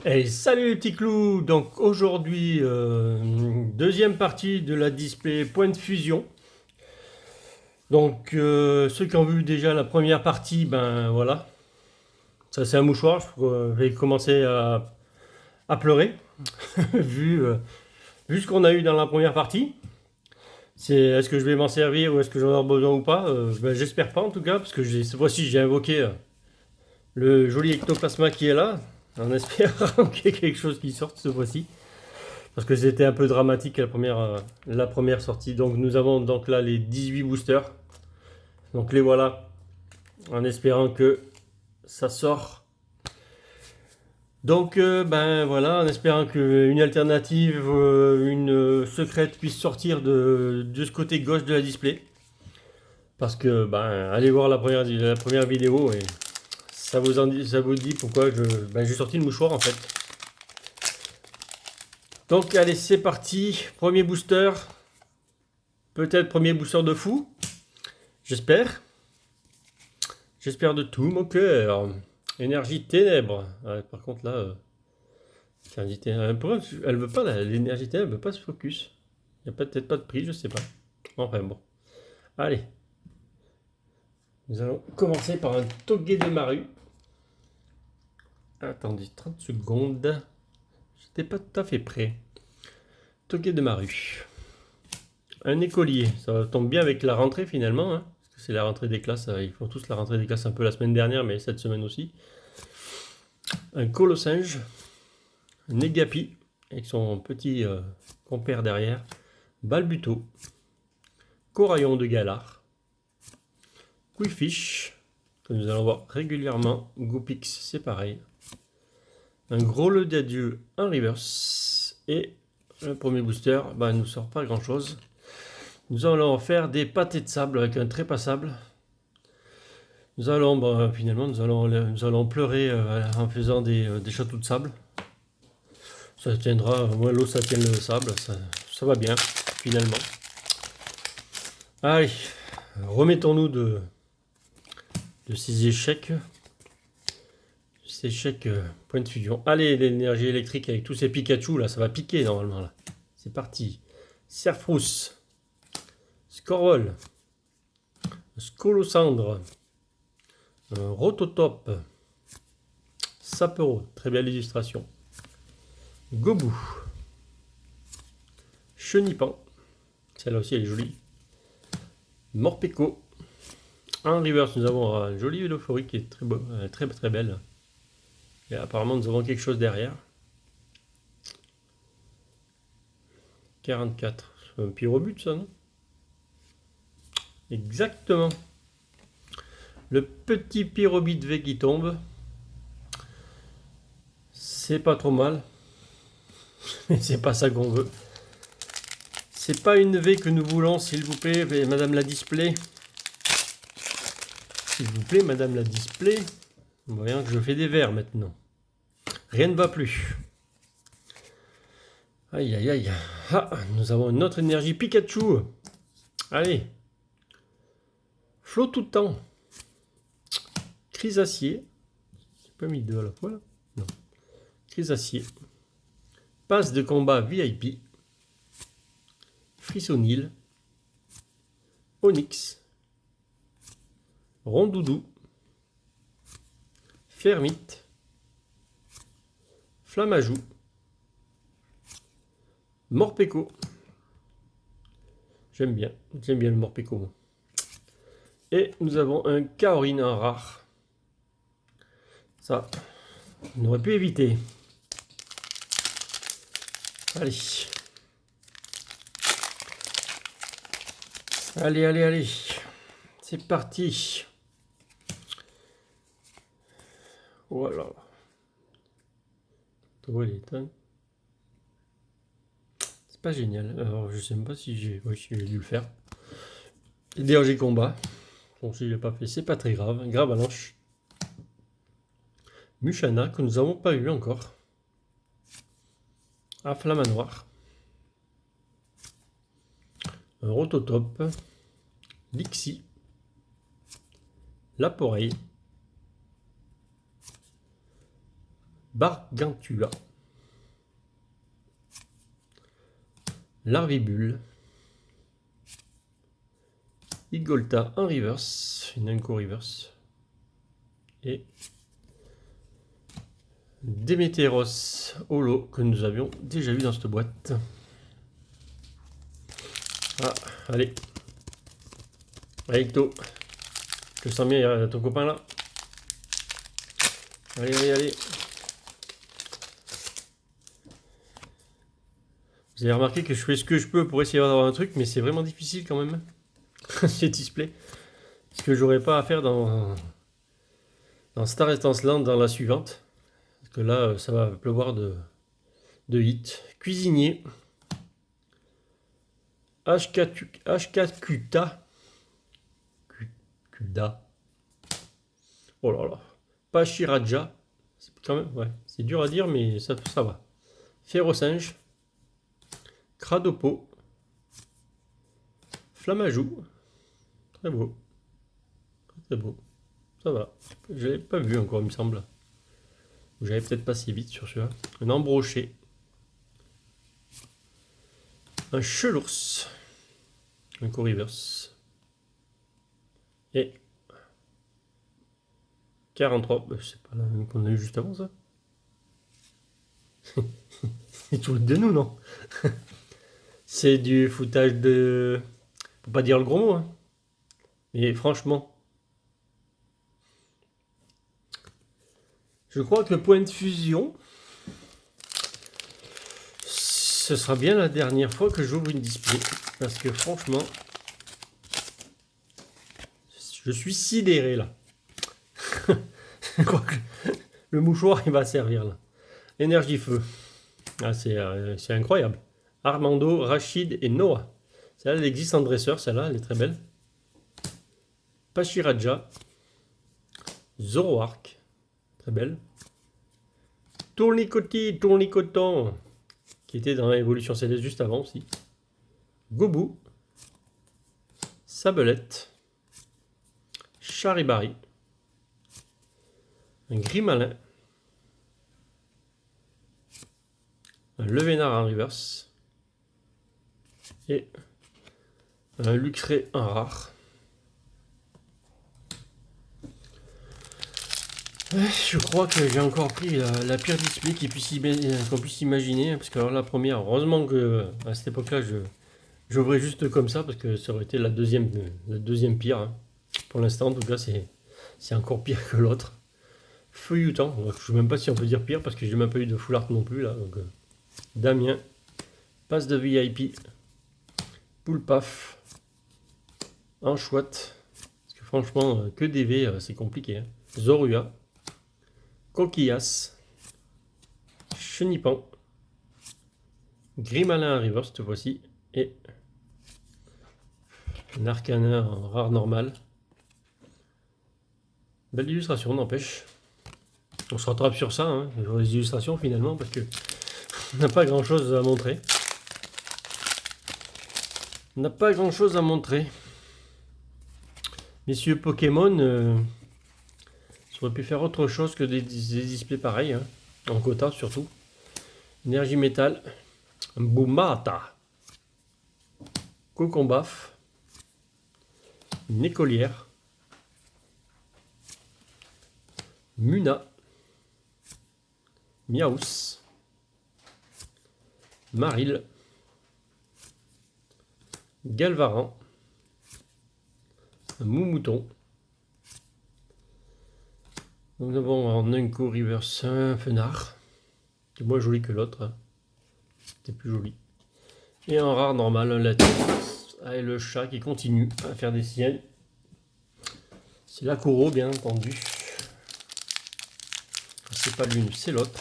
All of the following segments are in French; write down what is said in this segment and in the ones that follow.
Et salut les petits clous! Donc aujourd'hui, deuxième partie de la display point de fusion. Donc ceux qui ont vu déjà la première partie, ben voilà, ça c'est un mouchoir, je vais commencer à pleurer, vu, vu ce qu'on a eu dans la première partie. Est-ce que je vais m'en servir ou est-ce que j'en aurai besoin ou pas? Ben, j'espère pas en tout cas, parce que cette fois-ci j'ai invoqué le joli ectoplasma qui est là, en espérant qu'il y ait quelque chose qui sorte cette fois-ci. Parce que c'était un peu dramatique la première sortie. Donc nous avons donc là les 18 boosters. Donc les voilà. En espérant que ça sort. Donc ben voilà, en espérant qu'une alternative, une secrète puisse sortir de ce côté gauche de la display. Parce que ben allez voir la première vidéo et ça vous dit pourquoi j'ai sorti le mouchoir en fait. Donc allez c'est parti, premier booster. Peut-être premier booster de fou. J'espère. J'espère de tout mon cœur. Énergie ténèbres. Ah, par contre là, énergie ténèbres. Pourquoi elle veut pas l'énergie ténèbres, elle veut pas se focus. Il n'y a peut-être pas de prix, je sais pas. Enfin bon. Allez. Nous allons commencer par un Toge de Maru. Attendez 30 secondes. J'étais pas tout à fait prêt. Toge de Maru. Un écolier. Ça tombe bien avec la rentrée finalement. Hein, parce que c'est la rentrée des classes. Ils font tous la rentrée des classes un peu la semaine dernière, mais cette semaine aussi. Un colossinge. Un Negapi. Avec son petit compère derrière. Balbuto. Coraillon de Galar. Quifish. Que nous allons voir régulièrement. Goopix, c'est pareil. Un gros le d'adieu en reverse. Et le premier booster, bah, ne nous sort pas grand chose. Nous allons faire des pâtés de sable avec un trait passable. Nous allons, bah, finalement, nous allons pleurer en faisant des châteaux de sable. Ça tiendra, moins l'eau ça tient le sable, ça va bien, finalement. Allez, remettons-nous de ces échecs. Ces échecs point de fusion. Allez, l'énergie électrique avec tous ces Pikachu, là, ça va piquer normalement. Là. C'est parti. Serfrousse. Scorvol. Scolosandre. Rototop. Sapero. Très belle illustration. Gobu. Chenipan. Celle-là aussi, elle est jolie. Morpeko. En reverse, nous avons un joli Euphorie qui est très, beau, très, très belle. Et apparemment, nous avons quelque chose derrière. 44. C'est un pyrobut, ça, non? Exactement. Le petit pyrobut V qui tombe. C'est pas trop mal. Mais c'est pas ça qu'on veut. C'est pas une V que nous voulons, s'il vous plaît, madame la display. S'il vous plaît, madame la display. Voyons que je fais des verres maintenant. Rien ne va plus. Aïe aïe aïe. Ah, nous avons une autre énergie Pikachu. Allez. Flot tout le temps. Crisacier. J'ai pas mis deux à la fois là. Non. Crisacier. Passe de combat VIP. Frissonil. Onyx. Rondoudou. Fermite. Flamajou. Morpeko. J'aime bien le Morpeko. Et nous avons un Kaorin en rare. Ça, on aurait pu éviter. Allez. Allez, allez, allez. C'est parti. Voilà. C'est pas génial. Alors, je sais même pas si j'ai dû le faire. D'ailleurs, j'ai combat. Bon, si je l'ai pas fait, c'est pas très grave. Gravalanche. Mushana, que nous n'avons pas eu encore. Afflamanoir. Un Rototop. Lixie. Laporeille. Bargantua. Larvibule. Igolta en reverse, une Unco reverse. Et Démétéros Holo que nous avions déjà eu dans cette boîte. Ah, allez. Aito. Je sens bien, il y a ton copain là. Allez, allez, allez. Vous avez remarqué que je fais ce que je peux pour essayer d'avoir un truc, mais c'est vraiment difficile quand même. Ces displays. Ce que j'aurais pas à faire dans Star Instance Land dans la suivante. Parce que là, ça va pleuvoir de hits. Cuisinier. HKQTA. Kuda. Oh là là. Pachiraja. C'est quand même, ouais, c'est dur à dire, mais ça va. Férocinge. Cradopo. Flamajou. Très beau. Très beau. Ça va. Je l'avais pas vu encore, il me semble. J'avais peut-être passé vite sur celui-là. Un embroché. Un chelours. Un co-reverse. Et 43. C'est pas la même qu'on a eu juste avant ça. C'est tout de nous, non? C'est du foutage de... Faut pas dire le gros mot, hein. Mais franchement... Je crois que le point de fusion... Ce sera bien la dernière fois que j'ouvre une display. Parce que franchement... Je suis sidéré, là. Je crois que le mouchoir, il va servir, là. Énergie feu. Ah, c'est incroyable. Armando, Rachid et Noah. Celle-là, elle existe en dresseur, celle-là, elle est très belle. Pachiraja. Zoroark. Très belle. Tournicoton. Qui était dans l'évolution céleste juste avant aussi. Gobu. Sabelette. Charibari. Un Grimalin. Un Levénard en reverse. Et un Luxray en rare. Je crois que j'ai encore pris la pire display qu'on puisse imaginer. Parce que alors, la première, heureusement que à cette époque-là, j'ouvrais juste comme ça. Parce que ça aurait été la deuxième pire. Hein. Pour l'instant, en tout cas, c'est encore pire que l'autre. Feuilletant. Je ne sais même pas si on peut dire pire. Parce que j'ai même pas eu de full art non plus. Là, donc, Damien. Passe de VIP. Poulpaf. En chouette. Parce que franchement, que DV, c'est compliqué. Hein. Zorua. Coquillas. Chenipan. Grimalin en reverse cette fois-ci. Et un Arcana en rare normal. Belle illustration, n'empêche. On se rattrape sur ça, hein, les illustrations finalement, parce que on n'a pas grand chose à montrer. On n'a pas grand chose à montrer. Messieurs Pokémon, ça aurait pu faire autre chose que des displays pareils, hein, en quota surtout. Énergie métal, Boumata, Cocombaf, une écolière, Muna, Miaus, Maril, Galvaran, un Moumouton. Nous avons en Unco Reverse un Fenard, qui est moins joli que l'autre. Hein. C'était plus joli. Et en rare normal, un Latin. Ah, et le chat qui continue à faire des siennes. C'est la Kuro, bien entendu. C'est pas l'une, c'est l'autre.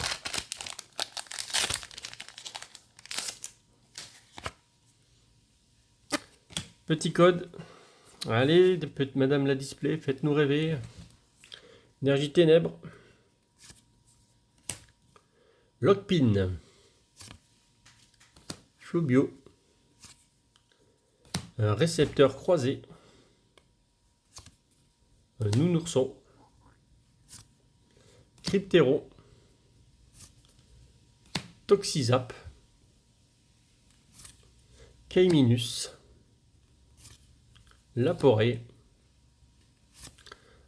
Petit code. Allez, madame la display, faites-nous rêver. Énergie ténèbres. Lockpin. Flobio. Un récepteur croisé. Un nounourson. Cryptéro. Toxizap, K-, Laporé,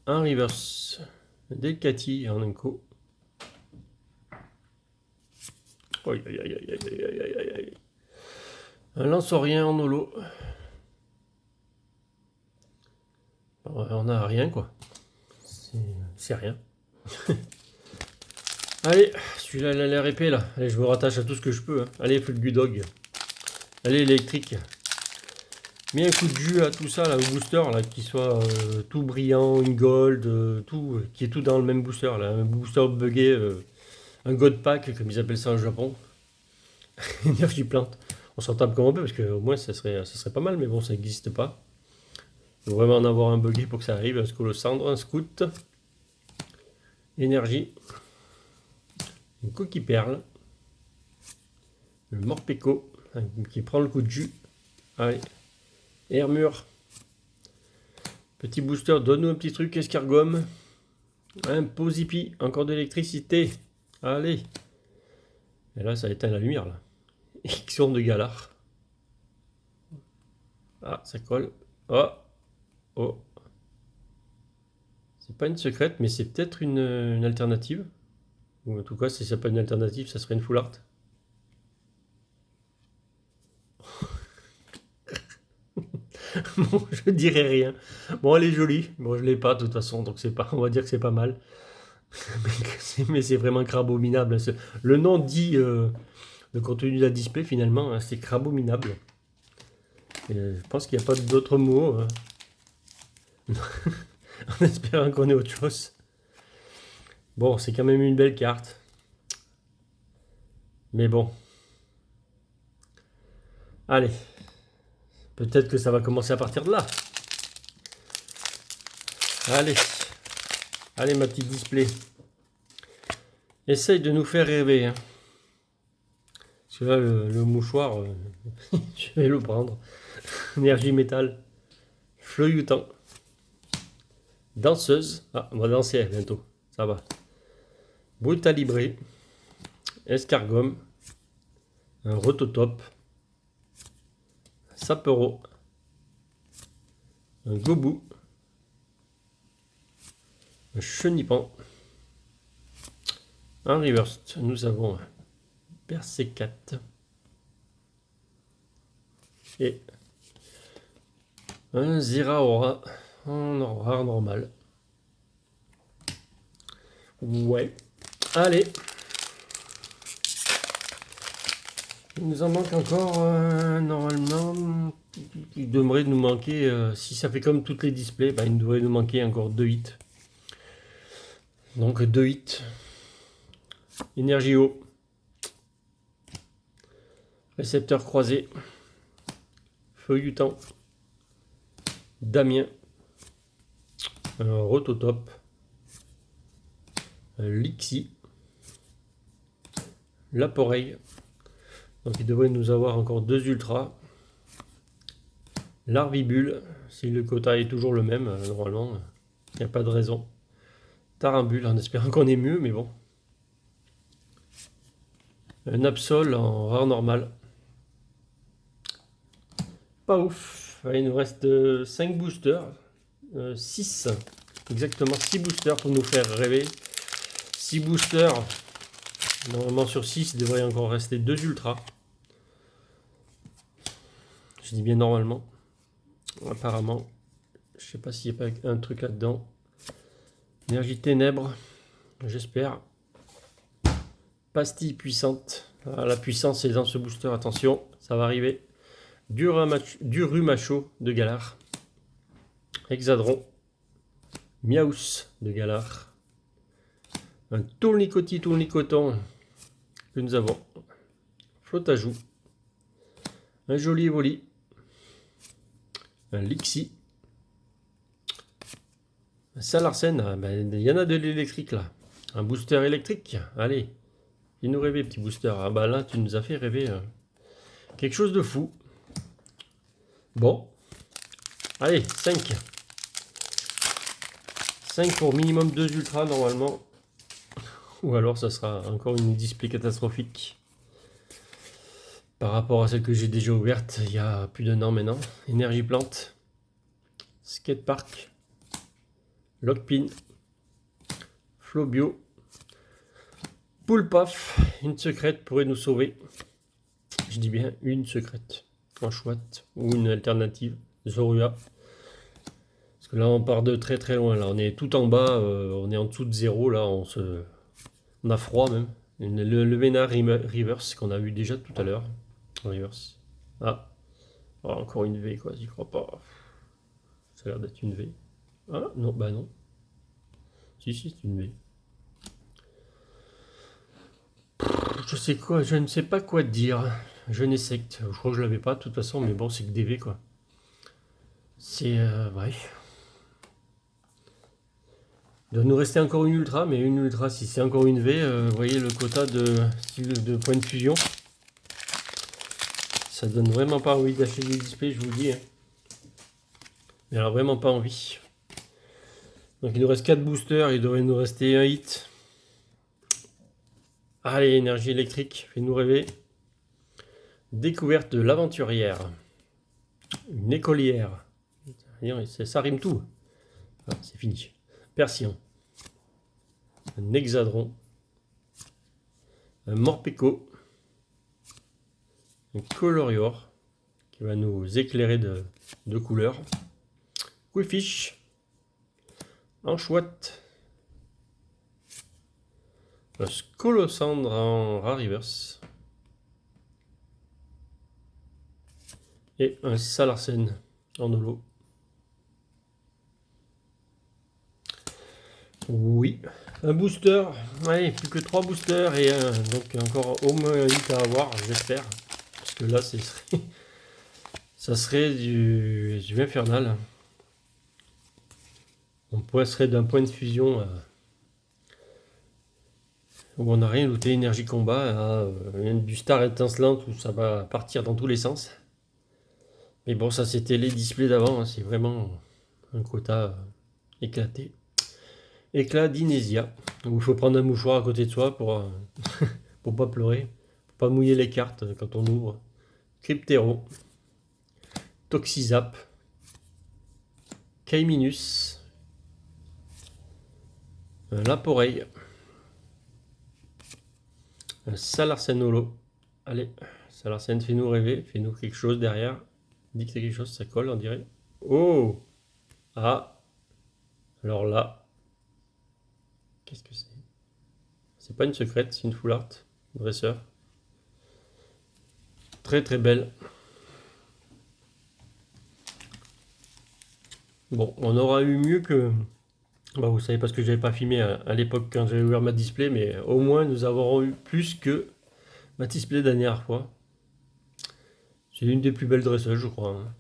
un reverse Delcati en un coup. Un lance-rien en holo. On a rien quoi. C'est rien. Allez, celui-là il a l'air épais là. Allez, je me rattache à tout ce que je peux. Hein. Allez, Fulgudog. Allez, électrique. Mets un coup de jus à tout ça, là, au booster, là, qui soit tout brillant, une gold, tout, qui est tout dans le même booster, là, un booster buggé, un god pack, comme ils appellent ça au Japon. Énergie plante. On s'en tape comme on peut, parce qu'au moins ça serait pas mal, mais bon, ça n'existe pas. Il faut vraiment en avoir un buggé pour que ça arrive. Un Scolosandre, un Scout, énergie, une coquille perle, le Morpeko, qui prend le coup de jus. Allez. Hermure. Petit booster, donne-nous un petit truc, escargome. Un Posipi, encore de l'électricité. Allez. Et là, ça éteint la lumière, là. Ixion de Galar. Ah, ça colle. Oh. Oh. C'est pas une secrète, mais c'est peut-être une alternative. Ou en tout cas, si c'est pas une alternative, ça serait une full art. Bon, je dirais rien. Bon, elle est jolie. Bon, je l'ai pas de toute façon, donc c'est pas. On va dire que c'est pas mal. Mais c'est vraiment crabominable. Le nom dit le contenu de la display finalement, hein, c'est crabominable. Je pense qu'il n'y a pas d'autres mots. En espérant qu'on ait autre chose. Bon, c'est quand même une belle carte. Mais bon. Allez. Peut-être que ça va commencer à partir de là. Allez. Allez, ma petite display. Essaye de nous faire rêver. Hein. Parce que là, le mouchoir, je vais le prendre. Énergie métal. Feuilletant. Danseuse. Ah, on va danser bientôt. Ça va. Brutalibré. Escargome. Un Rototope. Sapero. Un Gobou. Un Chenipan. En reverse, nous avons un Persécat. Et un Zeraora en rare normal. Ouais. Allez. Il nous en manque encore, normalement, il devrait nous manquer, si ça fait comme toutes les displays, bah, il devrait nous manquer encore 2 hits. Donc 2 hits. Énergie eau. Récepteur croisé. Feuilletant. Damien. Un Rototope. Un Lixi. Laporeille. Donc il devrait nous avoir encore 2 ultras. Larvibule, si le quota est toujours le même, normalement, il n'y a pas de raison. Tarambule, en espérant qu'on ait mieux, mais bon. Un Absol en rare normal. Pas ouf. Il nous reste 5 boosters. 6. Exactement 6 boosters pour nous faire rêver. 6 boosters. Normalement sur 6, il devrait encore rester 2 ultras. Je dis bien normalement. Apparemment. Je sais pas s'il n'y a pas un truc là-dedans. Énergie ténèbres. J'espère. Pastille puissante. Ah, la puissance est dans ce booster. Attention, ça va arriver. Du Rumacho de Galar. Hexadron. Miaus de Galar. Un tournicoton que nous avons. Flotajou. Un joli Evoli. Un Lixi. Un Salarsen. Ah, ben, y en a de l'électrique là. Un booster électrique. Allez. Il nous rêvait, petit booster. Ah bah là, tu nous as fait rêver quelque chose de fou. Bon. Allez, 5. 5 pour minimum 2 ultras normalement. Ou alors ça sera encore une display catastrophique. par rapport à celle que j'ai déjà ouverte il y a plus d'1 an maintenant. Énergie Plante, Skatepark, Lockpin, Flowbio, Poulpaf, une secrète pourrait nous sauver. Je dis bien une secrète. Un chouette ou une alternative. Zorua. Parce que là on part de très très loin. Là on est tout en bas, on est en dessous de 0. Là on a froid même. Le Vénard Reverse qu'on a vu déjà tout à l'heure. Reverse. Ah. Oh, encore une V quoi, j'y crois pas. Ça a l'air d'être une V. Ah non, bah non. Si c'est une V. Je ne sais pas quoi dire. Je n'écecte. Je crois que je l'avais pas de toute façon, mais bon, c'est que des V quoi. C'est ouais. Il doit nous rester encore une ultra, mais une ultra, si c'est encore une V, vous voyez le quota de points de fusion. Ça donne vraiment pas envie d'acheter des displays, je vous le dis. Hein. Mais alors vraiment pas envie. Donc il nous reste 4 boosters, il devrait nous rester un hit. Allez, énergie électrique, fais-nous rêver. Découverte de l'aventurière. Une écolière. Ça rime tout. Ah, c'est fini. Persillon. Un hexadron. Un morpeko. Un colorior qui va nous éclairer de couleurs. Quifish. Un chouette. Un Scolosandre en rare reverse. Et un Salarsen en holo. Oui, un booster. Allez, plus que 3 boosters et donc encore au moins un hit à avoir, j'espère. Parce que là, ça serait du infernal. On passerait d'un point de fusion où on n'a rien looté, énergie combat, à du star étincelante où ça va partir dans tous les sens. Mais bon, ça c'était les displays d'avant, hein, c'est vraiment un quota éclaté. Éclat d'Inésia, où il faut prendre un mouchoir à côté de soi pour pour pas pleurer, pour pas mouiller les cartes quand on ouvre. Cryptero, Toxizap, Kaiminus, un Laporeille, un Salarsen holo. Allez, Salarsen, fais-nous rêver, fais-nous quelque chose derrière. Dis que c'est quelque chose, ça colle, on dirait. Oh! Ah! Alors là, qu'est-ce que c'est? C'est pas une secrète, c'est une full art, dresseur. Très très belle. Bon, on aura eu mieux que... Bah, vous savez parce que j'avais pas filmé à l'époque quand j'avais ouvert ma display, mais au moins nous avons eu plus que ma display de la dernière fois. C'est une des plus belles dresseuses, je crois. Hein.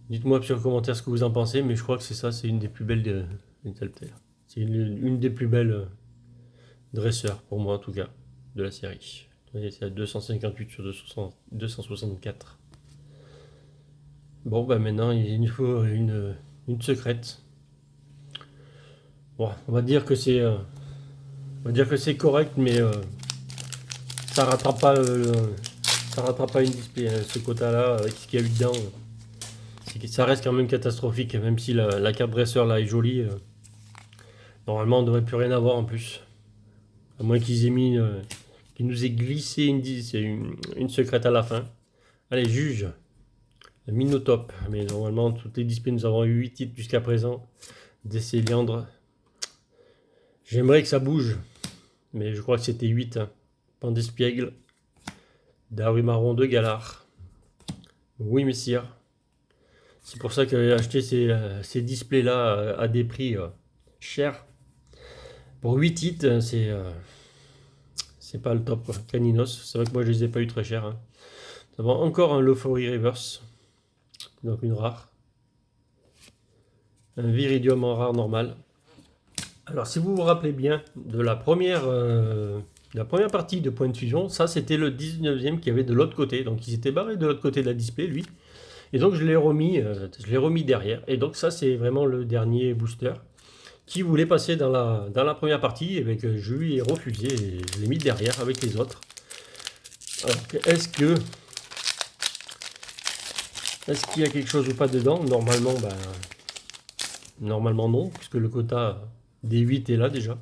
Dites-moi sur le commentaire ce que vous en pensez, mais je crois que c'est ça, c'est une des plus belles de Intelpter. C'est une des plus belles dresseurs, pour moi en tout cas, de la série. C'est à 258 sur 264. Bon, bah maintenant il nous faut une secrète. Bon, on va dire que c'est correct, mais ça rattrape pas une display. Ce quota-là, avec ce qu'il y a eu dedans, ça reste quand même catastrophique. Même si la carte dresseur là est jolie, normalement on ne devrait plus rien avoir en plus. À moins qu'ils aient mis, qu'ils nous aient glissé une secrète à la fin. Allez, juge. Minotop. Mais normalement, toutes les displays, nous avons eu 8 titres jusqu'à présent. Des céliandres. J'aimerais que ça bouge. Mais je crois que c'était 8. Hein. Pandespiègle. Darumaron de Galar. Oui, messire. C'est pour ça que j'ai acheté ces displays-là à des prix chers. Pour 8 titres, c'est pas le top. Quoi. Caninos, c'est vrai que moi je les ai pas eu très chers. Hein. Nous avons encore un Lofori Reverse. Donc une rare. Un Viridium en rare normal. Alors si vous vous rappelez bien de la première partie de Point de Fusion, ça c'était le 19e qui avait de l'autre côté. Donc il s'était barré de l'autre côté de la display lui. Et donc je l'ai remis derrière. Et donc ça c'est vraiment le dernier booster qui voulait passer dans la première partie. Et que je lui ai refusé et je l'ai mis derrière avec les autres. Alors, est-ce qu'il y a quelque chose ou pas dedans? Normalement, normalement non, puisque le quota des 8 est là déjà.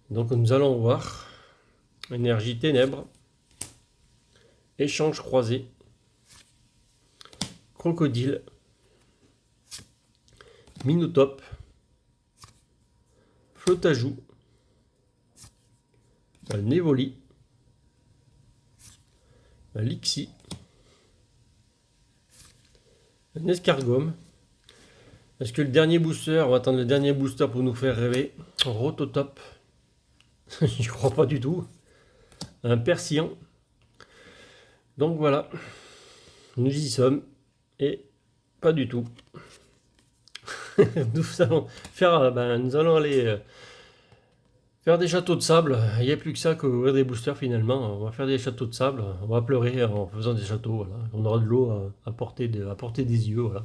Donc nous allons voir. Énergie ténèbres. Échange croisé. Crocodile. Minotape. Flottajoux. Un Névoli. Un Lixie. Un escargome. Est-ce que le dernier booster, on va attendre le dernier booster pour nous faire rêver. Rototop. Je crois pas du tout. Un Persillon. Donc voilà. Nous y sommes. Et pas du tout. Nous allons aller faire des châteaux de sable. Il n'y a plus que ça qu'ouvrir des boosters finalement. On va faire des châteaux de sable. On va pleurer en faisant des châteaux. Voilà. On aura de l'eau à portée des yeux. Voilà.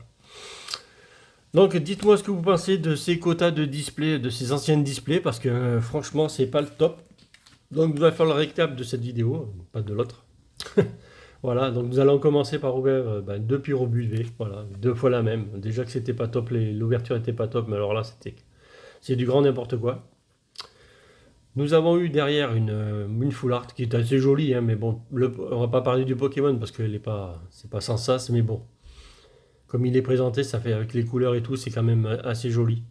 Donc dites-moi ce que vous pensez de ces quotas de display, de ces anciennes displays, parce que franchement c'est pas le top. Donc nous allons faire le récap de cette vidéo, pas de l'autre. Voilà, donc nous allons commencer par ouvrir 2 pyrobus. Voilà, 2 fois la même. Déjà que c'était pas top, l'ouverture était pas top, mais alors là c'est du grand n'importe quoi. Nous avons eu derrière une full art qui est assez jolie, hein, mais bon, on va pas parler du Pokémon parce que c'est pas sans sas, mais bon. Comme il est présenté, ça fait avec les couleurs et tout, c'est quand même assez joli.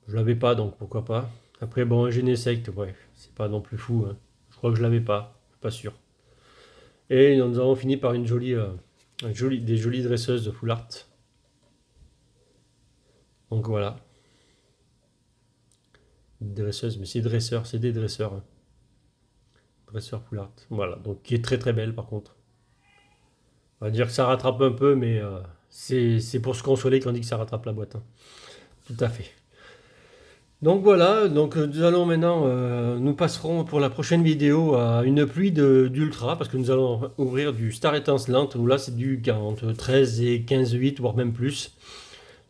Je l'avais pas, donc pourquoi pas. Après, bon, un Genesect, ouais, c'est pas non plus fou. Hein. Je crois que je l'avais pas sûr. Et nous avons fini par des jolies dresseuses de full art. Donc voilà. Dresseuses, mais c'est dresseurs, c'est des dresseurs. Hein. Dresseur full art. Voilà, donc qui est très très belle par contre. On va dire que ça rattrape un peu, mais c'est pour se consoler qu'on dit que ça rattrape la boîte. Hein. Tout à fait. Donc voilà, donc nous allons maintenant, nous passerons pour la prochaine vidéo à une pluie d'ultra, parce que nous allons ouvrir du Star Étincelante, où là c'est du entre 13 et 15,8, voire même plus.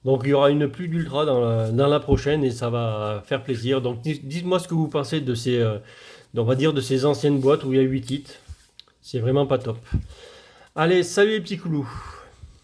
Donc il y aura une pluie d'ultra dans la prochaine, et ça va faire plaisir. Donc dites-moi ce que vous pensez de on va dire de ces anciennes boîtes où il y a 8 hits. C'est vraiment pas top. Allez, salut les petits coulous!